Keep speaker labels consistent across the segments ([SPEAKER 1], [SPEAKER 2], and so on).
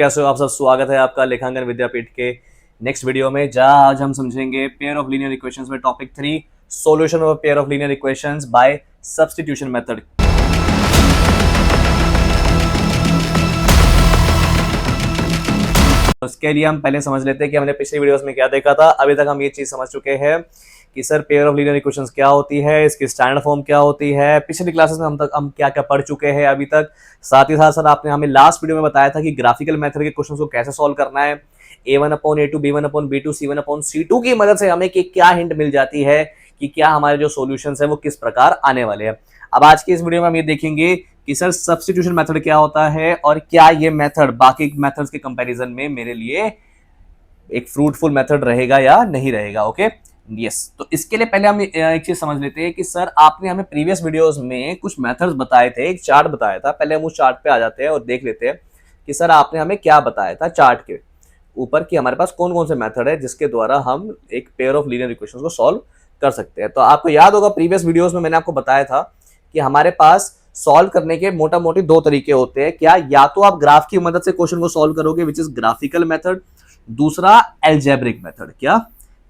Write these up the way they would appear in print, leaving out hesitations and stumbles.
[SPEAKER 1] कैसे हो आप सब। स्वागत है आपका लेखांकन विद्यापीठ के नेक्स्ट वीडियो में, जहां आज हम समझेंगे पेयर ऑफ लीनियर इक्वेशंस में topic 3, solution of pair of linear equations bye substitution method. उसके लिए हम पहले समझ लेते हैं कि हमने पिछली वीडियोस में क्या देखा था। अभी तक हम ये चीज समझ चुके हैं कि sir pair of linear equations क्या होती है, इसकी स्टैंडर्ड फॉर्म क्या होती है। पिछली क्लासेस में हम क्या क्या पढ़ चुके हैं अभी तक। साथ ही साथ सर आपने हमें लास्ट वीडियो में बताया था कि ग्राफिकल मेथड के क्वेश्चंस को कैसे सॉल्व करना है। a1/a2 b1/b2 c1/c2 की मदद से हमें क्या हिंट मिल जाती है कि क्या हमारे जो सॉल्यूशंस है वो किस प्रकार आने वाले हैं। अब आज की इस वीडियो में हम ये देखेंगे कि सर सब्स्टिट्यूशन मेथड क्या होता है और क्या ये मेथड बाकी मेथड्स के कंपैरिजन में मेरे लिए एक फ्रूटफुल मेथड रहेगा या नहीं रहेगा। ओके यस, तो इसके लिए पहले हम एक चीज समझ लेते हैं कि सर आपने हमें प्रीवियस वीडियोस में कुछ मेथड्स बताए थे, एक चार्ट बताया था। पहले हम उस चार्ट पे आ जाते हैं और देख लेते हैं कि सर आपने हमें क्या बताया था चार्ट के ऊपर कि हमारे पास कौन कौन से मेथड है जिसके द्वारा हम एक पेयर ऑफ लीनियर इक्वेशंस को सॉल्व कर सकते हैं। तो आपको याद होगा प्रीवियस वीडियोस में मैंने आपको बताया था कि हमारे पास सॉल्व करने के मोटा मोटी दो तरीके होते हैं। क्या, या तो आप ग्राफ की मदद से क्वेश्चन को सॉल्व करोगे विच इज ग्राफिकल मेथड, दूसरा एल्जेब्रिक मेथड। क्या,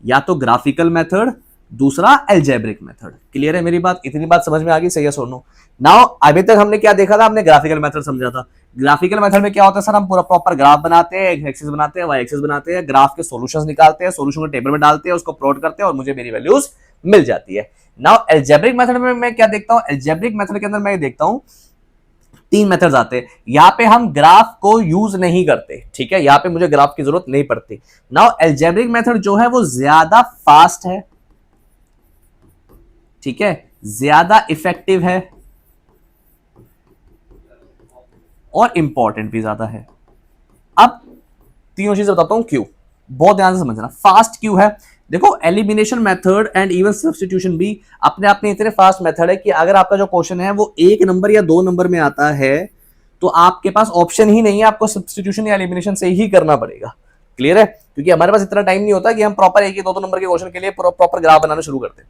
[SPEAKER 1] या तो ग्राफिकल मेथड, दूसरा एल्जेब्रिक मेथड। क्लियर है मेरी बात? इतनी बात समझ में आ गई? सही है, सुनो। नाउ अभी तक हमने क्या देखा था? हमने ग्राफिकल मेथड समझा था। ग्राफिकल मेथड में क्या होता है सर, हम पूरा प्रॉपर ग्राफ बनाते हैं, एक एक्सिस बनाते हैं, वाई एक्सिस बनाते हैं, ग्राफ के सॉल्यूशंस निकालते हैं, सॉल्यूशन को टेबल में डालते हैं, उसको प्लॉट करते हैं और मुझे मेरी वैल्यूज मिल जाती है। नाउ एल्जेब्रिक मेथड में मैं क्या देखता हूं? एल्जेब्रिक मेथड के अंदर मैं देखता हूं तीन मेथड्स आते हैं। यहां पे हम ग्राफ को यूज नहीं करते, ठीक है, यहां पे मुझे ग्राफ की जरूरत नहीं पड़ती। नाउ एल्जेब्रिक मेथड जो है वो ज्यादा फास्ट है, ठीक है, ज्यादा इफेक्टिव है और इंपॉर्टेंट भी ज्यादा है। अब तीनों चीजें बताता हूं क्यों, बहुत ध्यान से समझना। फास्ट क्यों है? देखो, elimination method and even substitution भी अपने आप में इतने फास्ट मेथड है कि अगर आपका जो क्वेश्चन है वो एक नंबर या दो नंबर में आता है तो आपके पास ऑप्शन ही नहीं है, आपको सब्स्टिट्यूशन या एलिमिनेशन से ही करना पड़ेगा। क्लियर है? क्योंकि हमारे पास इतना टाइम नहीं होता कि हम प्रॉपर एक ही दो नंबर के क्वेश्चन के लिए प्रॉपर ग्राफ बनाना शुरू करते हैं।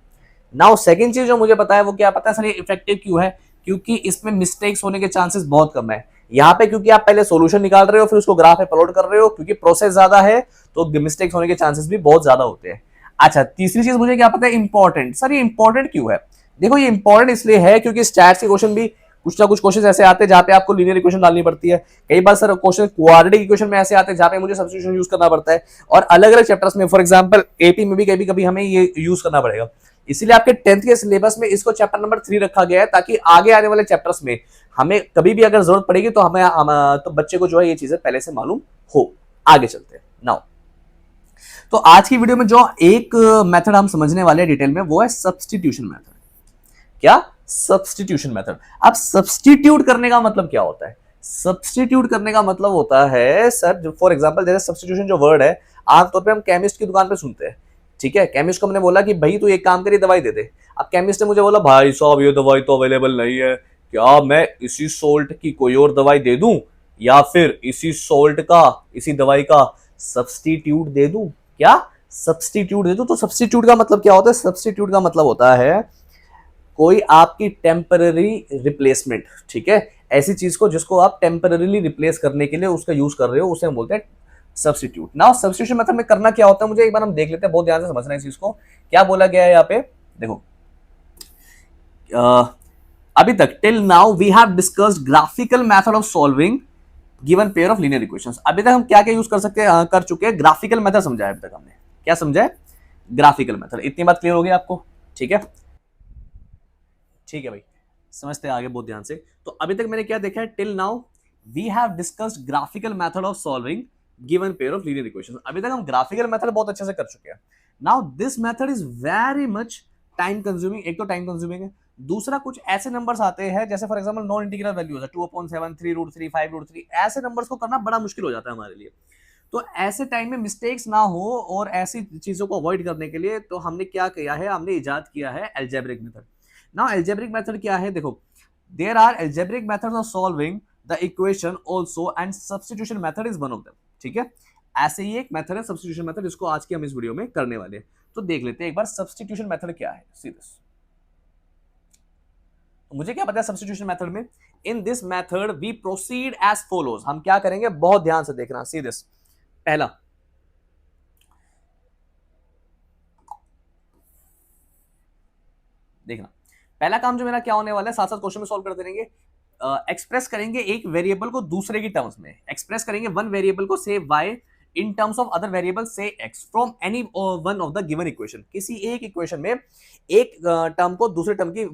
[SPEAKER 1] नाउ सेकंड चीज जो मुझे पता है वो क्या पता है सर, ये इफेक्टिव क्यों है? क्योंकि इसमें मिस्टेक्स होने के चांसेस बहुत कम है। यहाँ पे क्योंकि आप पहले सॉल्यूशन निकाल रहे हो फिर उसको ग्राफ में प्लॉट कर रहे हो, क्योंकि प्रोसेस ज्यादा है तो मिस्टेक्स होने के चांसेस भी बहुत ज्यादा होते हैं। अच्छा, तीसरी चीज मुझे क्या पता है, इंपॉर्टेंट। सर ये इंपॉर्टेंट क्यों है? देखो, ये इंपॉर्टेंट इसलिए है क्योंकि स्टैट्स के क्वेश्चन भी कुछ ना कुछ क्वेश्चन ऐसे आते हैं जहां पे आपको लीनियर इक्वेशन डालनी पड़ती है। कई बार सर क्वेश्चन क्वाड्रेटिक इक्वेशन में ऐसे आते हैं जहां पे मुझे सब्स्टिट्यूशन यूज करना पड़ता है, और अलग अलग चैप्टर्स में, फॉर एग्जांपल एपी में भी कभी कभी हमें ये यूज करना पड़ेगा। इसीलिए आपके 10th के सिलेबस में इसको चैप्टर नंबर 3 रखा गया है, ताकि आगे आने वाले चैप्टर्स में हमें कभी भी अगर जरूरत पड़ेगी तो तो बच्चे को जो है ये चीजें पहले से मालूम हो। आगे चलते हैं नाउ। तो आज की वीडियो में जो एक मेथड हम समझने वाले हैं डिटेल में वो है सब्स्टिट्यूशन मेथड। क्या? Substitution method. अब सब्स्टिट्यूट करने का मतलब क्या होता है? सब्स्टिट्यूट करने का मतलब होता है सर, फॉर एग्जांपल जैसे सब्स्टिट्यूशन जो वर्ड है आमतौर पे हम केमिस्ट की दुकान पे सुनते हैं, ठीक है। केमिस्ट को हमने बोला कि भाई तू एक काम करिए, दवाई दे दे। अब केमिस्ट ने मुझे बोला भाई साहब ये दवाई तो अवेलेबल नहीं है, क्या मैं इसी सोल्ट की कोई और दवाई दे दूं या फिर इसी सोल्ट का, इसी दवाई का सब्स्टिट्यूट दे दूं? क्या सब्स्टिट्यूट दे दूं? तो सब्स्टिट्यूट का मतलब क्या होता है? सब्स्टिट्यूट का मतलब होता है कोई आपकी टेम्पररी रिप्लेसमेंट, ठीक है। ऐसी चीज को जिसको आप टेम्पररीली रिप्लेस करने के लिए उसका यूज कर रहे हो, उसे हम बोलते हैं सब्स्टिट्यूट। नाउ सब्स्टिट्यूशन मेथड में करना क्या होता है मुझे एक बार हम देख लेते हैं, बहुत ध्यान से समझना है इस चीज को। क्या बोला गया है यहाँ पे? देखो, अभी तक till now we have discussed graphical method of solving given pair of linear equations. अभी तक हम क्या क्या यूज कर सकते हैं, कर चुके हैं। ग्राफिकल मेथड समझा है अभी तक हमने। क्या समझा है? Graphical method. इतनी बात क्लियर हो गई आपको? ठीक है, ठीक है भाई, समझते हैं आगे बहुत ध्यान से। तो अभी तक मैंने क्या देखा है, till now we have discussed graphical method of solving given pair of linear equations. अभी तक हम ग्राफिकल मेथड बहुत अच्छे से कर चुके हैं। Now this method is very much time consuming. एक तो टाइम कंज्यूमिंग है, दूसरा कुछ ऐसे नंबर्स आते हैं जैसे for example non integral values है 2/7, 3√3, 5√3, ऐसे नंबर्स को करना बड़ा मुश्किल हो जाता है हमारे लिए। तो ऐसे टाइम में मिस्टेक्स ना हो और ऐसी चीजों को अवॉइड करने के लिए तो हमने क्या किया है, हमने इजाद किया है algebraic method. Now algebraic method क्या है? देखो, there are algebraic methods of solving the equation also and substitution method is one of them, ठीक है। ऐसे ही एक मेथड है सब्स्टिट्यूशन मेथड, जिसको आज की हम इस वीडियो में करने वाले हैं। तो देख लेते हैं एक बार सब्स्टिट्यूशन मेथड क्या है। See this. मुझे क्या पता है सब्स्टिट्यूशन मेथड में, in this method we proceed as follows. हम क्या करेंगे, बहुत ध्यान से देखना, सी दिस। पहला, देखना, पहला काम जो मेरा क्या होने वाला है, साथ साथ क्वेश्चन में सॉल्व करते रहेंगे। एक्सप्रेस करेंगे एक वेरिएबल को दूसरे की टर्म्स में, एक्सप्रेस करेंगे वन वेरिएबल को से y in terms of other variable से x from any one of the given equation. किसी एक इक्वेशन में एक टर्म को दूसरे टर्म की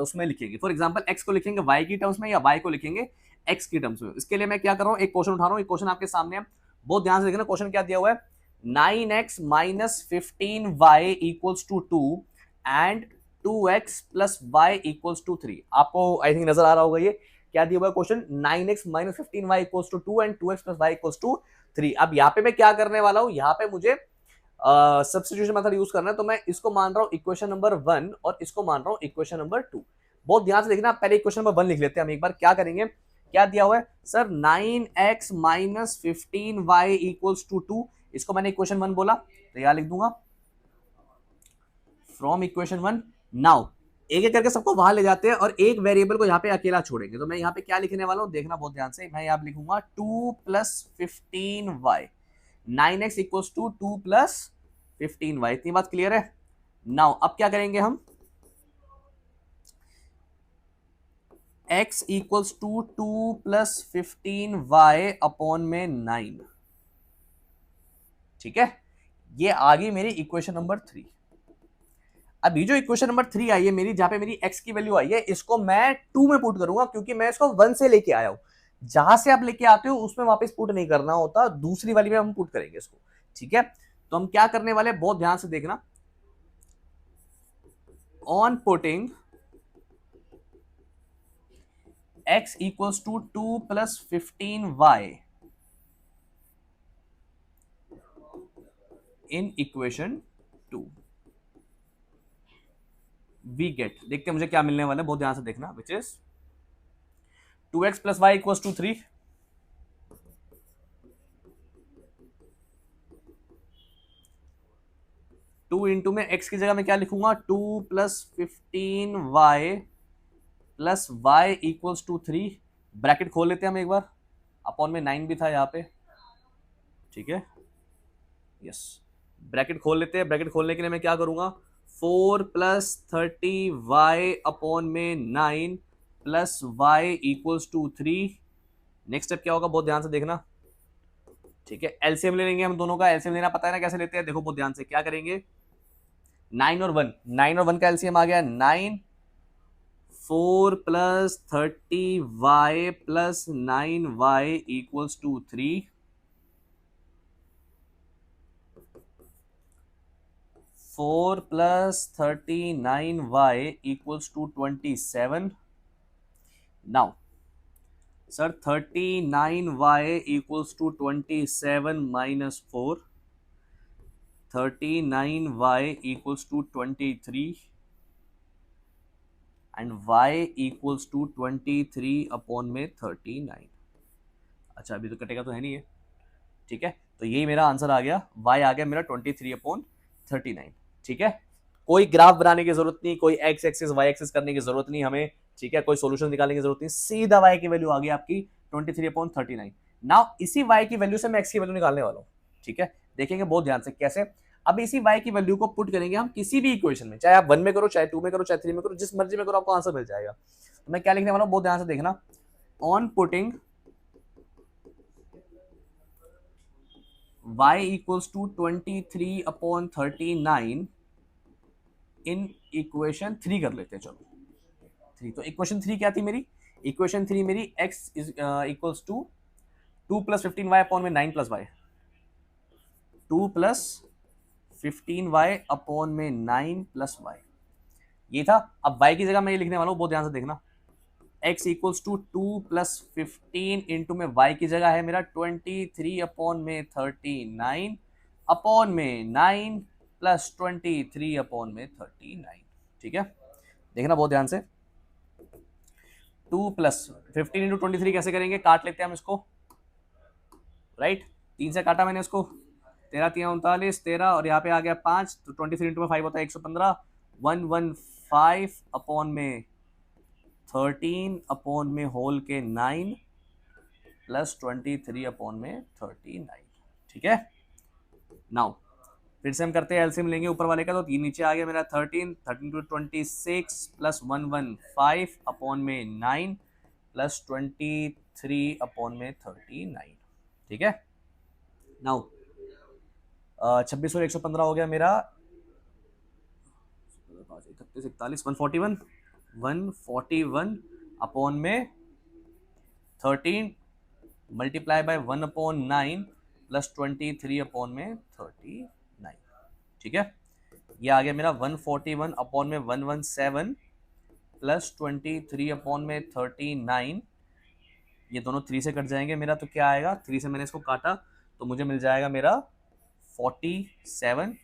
[SPEAKER 1] उसमें लिखेंगे। फॉर एग्जांपल x को लिखेंगे y की टर्म्स में या y को लिखेंगे x की टर्म्स में। इसके लिए मैं क्या कर रहा हूं, एक क्वेश्चन उठा रहा हूं, एक क्वेश्चन आपके सामने है, बहुत ध्यान से देखना। क्वेश्चन क्या दिया हुआ है, 9x minus 15y equals to 2 and 2x plus Y equals to 3। आपको आई थिंक नजर आ रहा होगा ये क्या दिया हुआ है question, 9x minus 15y equals to 2 and 2x plus Y equals to 3। अब यहाँ पे मैं क्या करने वाला हूँ, यहाँ पे मुझे सब्स्टिट्यूशन मेथड यूज करना है, तो मैं इसको मान रहा हूँ इक्वेशन नंबर 1 और इसको मान रहा हूँ इक्वेशन नंबर 2। बहुत ध्यान से देखना, पहले इक्वेशन नंबर 1 लिख लेते हैं हम एक बार। क्या करेंगे, क्या दिया हुआ है sir, 9x minus 15y equals to 2, इसको मैंने इक्वेशन 1 बोला, तो यहां लिख दूंगा फ्रॉम इक्वेशन 1। नाउ एक एक करके सबको वहां ले जाते हैं और एक वेरिएबल को यहाँ पे अकेला छोड़ेंगे। तो मैं यहाँ पे क्या लिखने वाला हूँ, देखना बहुत ध्यान से, मैं यहाँ पे लिखूंगा 2 plus 15y, 9x equals to 2 plus 15y। इतनी बात क्लियर है। नाउ अब क्या करेंगे हम, x equals to 2 plus 15y upon में 9, ठीक है, ये आ गई मेरी इक्वेशन नंबर 3। अभी जो इक्वेशन नंबर 3 आई है मेरी, जहां पे मेरी x की वैल्यू आई है, इसको मैं 2 में पुट करूंगा, क्योंकि मैं इसको 1 से लेके आया हूं। जहां से आप लेके आते हो उसमें वापस पुट नहीं करना होता, दूसरी वाली में हम पुट करेंगे इसको, ठीक है। तो हम क्या करने वाले, बहुत ध्यान से देखना, on putting x equals to 2 plus 15y in equation 2 we get, देखते हैं मुझे क्या मिलने वाला है, बहुत ध्यान से देखना, which is 2x plus Y equals to 3, 2 into में x की जगह मैं क्या लिखूंगा, 2 plus 15y plus Y equals to 3, bracket खोल लेते हैं हम एक बार, अपॉन में 9 भी था यहाँ पे, ठीक है, यस, ब्रैकेट खोल लेते हैं। ब्रैकेट खोलने के लिए मैं क्या करूंगा, 4 प्लस 30y अपॉन में 9 plus Y equals to 3। Next step क्या होगा, बहुत ध्यान से देखना, ठीक है, एलसीएम ले लेंगे हम दोनों का। एलसीएम लेना पता है ना कैसे लेते हैं, देखो बहुत ध्यान से, क्या करेंगे, 9 और 1, 9 और 1 का एलसीएम आ गया 9, 4 plus 30y plus 9y equals to 3, 4 plus 39y equals to 27। Now sir 39y equals to 27 minus 4, 39y equals to 23 and y equals to 23 upon में 39। अच्छा अभी तो कटेगा तो है नहीं है, ठीक है, तो यही मेरा आंसर आ गया, y आ गया मेरा 23 अपॉन 39, ठीक है। कोई ग्राफ बनाने की जरूरत नहीं, कोई x एक्सिस y एक्सिस करने की जरूरत नहीं हमें, ठीक है, कोई सॉल्यूशन निकालने की जरूरत नहीं, सीधा y की वैल्यू आ गई आपकी 23 अपॉन 39। नाउ इसी y की वैल्यू से मैं x की वैल्यू निकालने वाला हूँ, ठीक है, देखेंगे बहुत ध्यान से कैसे। अब इसी y की वैल्यू को पुट करेंगे हम किसी भी इक्वेशन में, चाहे आप 1 में करो, चाहे 2 में करो, चाहे 3 में करो, जिस मर्जी में करो आपको आंसर मिल जाएगा। तो मैं क्या लिखने वाला हूं, बहुत ध्यान से देखना, on putting y equals to 23 upon 39 in equation 3 कर लेते हैं, चलो 3। तो इक्वेशन 3 क्या थी मेरी, इक्वेशन 3 मेरी x equals to 2 plus 15y upon में 9 plus y, 2 plus 15y upon में 9 प्लस y, ये था। अब y की जगह मैं ये लिखने वाला हूं, बहुत ध्यान से देखना, x equals to 2 plus 15 into में y की जगह है मेरा 23 अपॉन में 39 अपॉन में 9 प्लस 23 अपॉन में 39, ठीक है, देखना बहुत ध्यान से। 2 प्लस 15 इंटू 23 कैसे करेंगे, काट लेते हैं हम इसको, राइट, 3 से काटा मैंने इसको, 13 3 39, 13 और यहाँ पे आ गया 5, तो 23 इंटू में 5 होता है 115, 115 अपॉन में 13 अपॉन में होल के 9 प्लस 23 अपॉन में 39। ठीक है, नाउ फिर से हम करते हैं एलसीएम लेंगे ऊपर वाले का, तो 3 नीचे आ गया मेरा 13 13 टू 26 प्लस 115 अपॉन में 9 प्लस 23 अपॉन में 39। ठीक है, नाउ 26 और 115 हो गया मेरा 31 41 141 141 अपॉन में 13 multiply by 1 upon 9 plus 23 upon में 39। ठीक है, ये आ गया मेरा 141 अपॉन में 117 प्लस 23 अपॉन में 39। ये दोनों 3 से कट जाएंगे मेरा, तो क्या आएगा, 3 से मैंने इसको काटा तो मुझे मिल जाएगा मेरा 47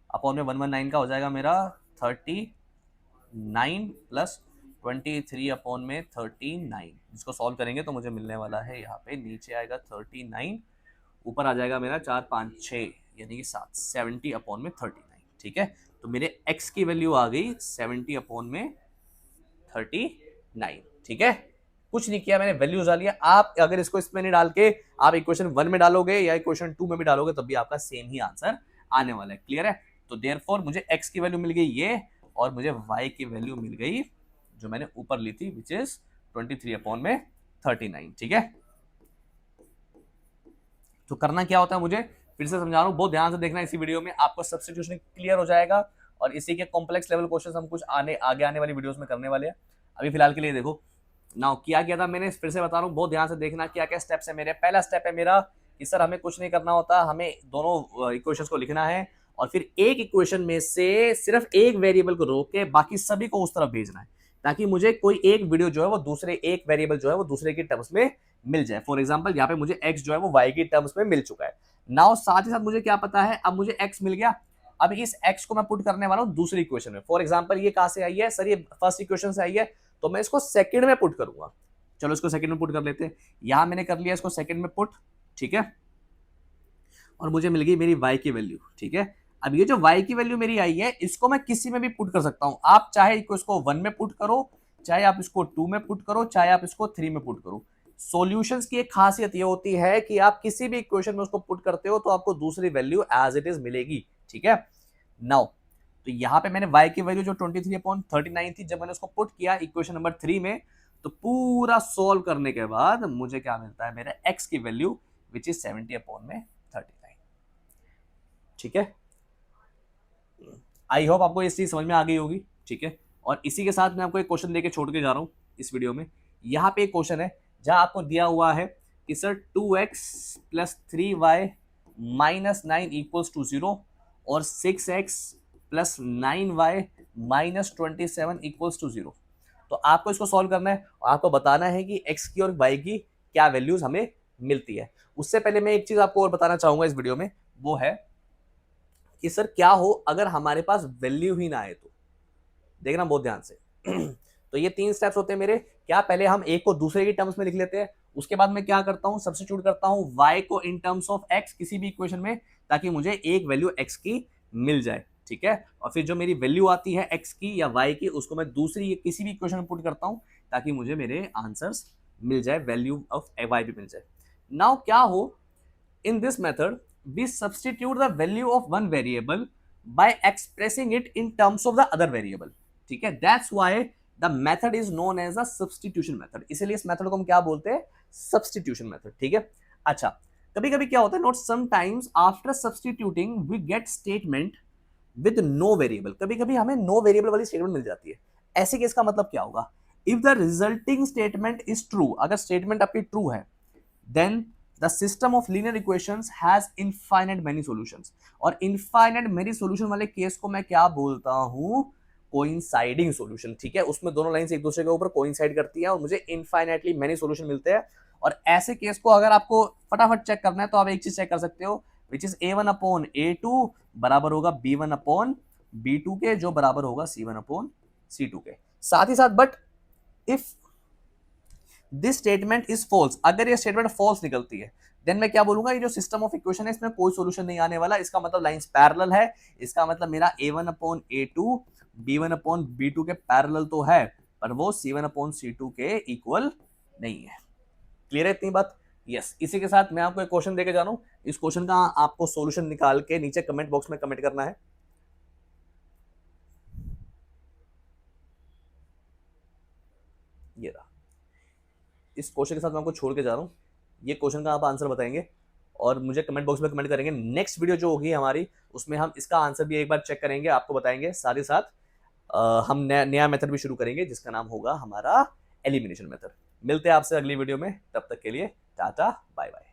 [SPEAKER 1] अपॉन में 119 का हो जाएगा मेरा 39 प्लस 23 अपॉन में 39। जिसको सॉल्व करेंगे तो मुझे मिलने वाला है यहाँ पे, नीचे आएगा 39, ऊपर आ जाएगा मेरा 4 5 6 यानी कि 7 70 अपॉन में 39। ठीक है, तो मेरे x की वैल्यू आ गई 70 अपॉन में 39। ठीक है, कुछ नहीं किया मैंने, वैल्यूज डाल लिया। आप अगर इसको इसमें नहीं डाल के आप इक्वेशन 1 में डालोगे या इक्वेशन 2 में भी डालोगे तब भी आपका सेम ही आंसर आने वाला है। क्लियर है, तो देयरफॉर मुझे x की वैल्यू मिल गई ये, और मुझे y की वैल्यू मिल गई जो मैंने ऊपर ली थी विच इज 23 अपॉन में 39। ठीक है, तो करना क्या होता है मुझे फिर से समझा रहा हूं, बहुत ध्यान से देखना इसी वीडियो में, आपको सब्स्टिट्यूशन क्लियर हो जाएगा और इसी के कॉम्प्लेक्स लेवल क्वेश्चन हम कुछ आगे आने वाली वीडियोस में करने वाले हैं। अभी फिलहाल के लिए देखो नाउ क्या किया था मैंने, फिर से बता रहा हूँ, बहुत ध्यान से देखना क्या क्या स्टेप्स है मेरे। पहला स्टेप है मेरा कि सर हमें कुछ नहीं करना होता, हमें दोनों इक्वेशंस को लिखना है और फिर एक इक्वेशन में से सिर्फ एक वेरिएबल को रोक के बाकी सभी को उस तरफ भेजना है, ताकि मुझे कोई एक वीडियो जो है वो दूसरे एक वेरिएबल जो है वो दूसरे के टर्म्स में मिल जाए। फॉर एग्जांपल यहाँ पे मुझे x जो है वो y की टर्म्स में मिल चुका है। नाउ साथ ही साथ मुझे क्या पता है, अब मुझे x मिल गया, अब इस x को मैं पुट करने वाला हूँ दूसरी इक्वेशन में। फॉर एग्जांपल ये कहां से आई है सर, ये फर्स्ट इक्वेशन से आई है, तो मैं इसको सेकंड में पुट करूंगा। चलो इसको सेकंड में पुट कर लेते हैं, यहां मैंने कर लिया इसको सेकंड में पुट। ठीक है, और मुझे मिल गई मेरी y की वैल्यू। ठीक है, अब ये जो y की वैल्यू मेरी आई है इसको मैं किसी में भी पुट कर सकता हूं। आप चाहे इसको 1 में पुट करो, चाहे आप इसको 2 में पुट करो, चाहे आप इसको 3 में पुट करो। सॉल्यूशंस की एक खासियत ये होती है कि आप किसी भी इक्वेशन में उसको पुट करते हो तो आपको दूसरी वैल्यू एज इट इज मिलेगी। ठीक है, नाउ तो यहां पे मैंने y की वैल्यू जो 23/39 थी, जब मैंने उसको पुट किया इक्वेशन नंबर 3 में, तो पूरा सॉल्व करने के बाद मुझे क्या मिलता है, मेरा x की वैल्यू विच इज 70/39। ठीक है, आई होप आपको ये चीज समझ में आ गई होगी। ठीक है, और इसी के साथ मैं आपको एक क्वेश्चन देके छोड़ के जा रहा हूं इस वीडियो में। यहाँ पे एक क्वेश्चन है जहां आपको दिया हुआ है कि sir 2x plus 3y minus 9 equals to 0 और 6x plus 9y minus 27 equals to 0। तो आपको इसको सॉल्व करना है और आपको बताना है कि x की और y की क्या वैल्यूज हमें मिलती है। उससे पहले मैं एक चीज आपको और बताना चाहूंगा इस वीडियो में, वो है कि सर क्या हो अगर हमारे पास वैल्यू ही ना आए, तो देखना बहुत ध्यान से। तो ये 3 स्टेप्स होते हैं मेरे। क्या पहले हम एक को दूसरे की टर्म्स में लिख लेते हैं, उसके बाद मैं क्या करता हूं, सब्स्टिट्यूट करता हूं y को इन टर्म्स ऑफ x किसी भी इक्वेशन में, ताकि मुझे एक वैल्यू x की मिल जाए। ठीक है, और फिर जो मेरी वैल्यू आती है x की या y की, उसको मैं दूसरी किसी भी इक्वेशन में पुट करता हूं ताकि मुझे मेरे आंसर्स मिल जाए, वैल्यू ऑफ y भी मिल जाए। नाउ क्या हो, in this method we substitute the value of one variable by expressing it in terms of the other variable। ठीक है, that's why the method is known as the substitution method। इसलिए इस method को हम क्या बोलते हैं, substitution method। ठीक है, अच्छा कभी कभी क्या होता है, note sometimes after substituting we get statement with no variable. कभी कभी हमें नो वेरिएबल वाली स्टेटमेंट मिल जाती है। ऐसे केस का मतलब क्या होगा, if the resulting statement is true, अगर स्टेटमेंट आपकी ट्रू है, then the system of linear equations has infinite many solutions। और infinite many solution वाले केस को मैं क्या बोलता हूं, coinciding solution। ठीक है, उसमें दोनों लाइंस एक दूसरे के ऊपर coincide करती हैं और मुझे infinitely many solution मिलते हैं। और ऐसे केस को अगर आपको फटाफट चेक करना है तो आप एक चीज चेक कर सकते हो, विच इज a1/a2 बराबर होगा b1/b2 के, जो बराबर होगा c1/c2 के। साथ ही साथ but if this statement is false, अगर ये स्टेटमेंट फॉल्स निकलती है, देन मैं क्या बोलूंगा, ये जो सिस्टम ऑफ इक्वेशन है इसमें कोई सॉल्यूशन नहीं आने वाला। इसका मतलब लाइंस पैरेलल है, इसका मतलब मेरा a1/a2 b1/b2 के पैरेलल तो है, पर वो C1/C2 के इक्वल नहीं है। क्लियर है इतनी बात? यस। इसी के साथ मैं आपको एक क्वेश्चन देके जा रहा हूं, इस क्वेश्चन का आपको सॉल्यूशन निकाल के नीचे कमेंट बॉक्स में कमेंट करना है। ये रहा, इस क्वेश्चन के साथ मैं आपको छोड़ के जा रहा हूं, ये क्वेश्चन का आप आंसर बताएंगे और मुझे कमेंट बॉक्स में कमेंट करेंगे। नेक्स्ट वीडियो जो होगी हमारी, उसमें हम इसका आंसर भी एक बार चेक करेंगे, आपको बताएंगे। साथ ही साथ हम नया मेथड भी शुरू करेंगे जिसका नाम होगा हमारा एलिमिनेशन मेथड। मिलते हैं आपसे अगली वीडियो में, तब तक के लिए टाटा बाय बाय।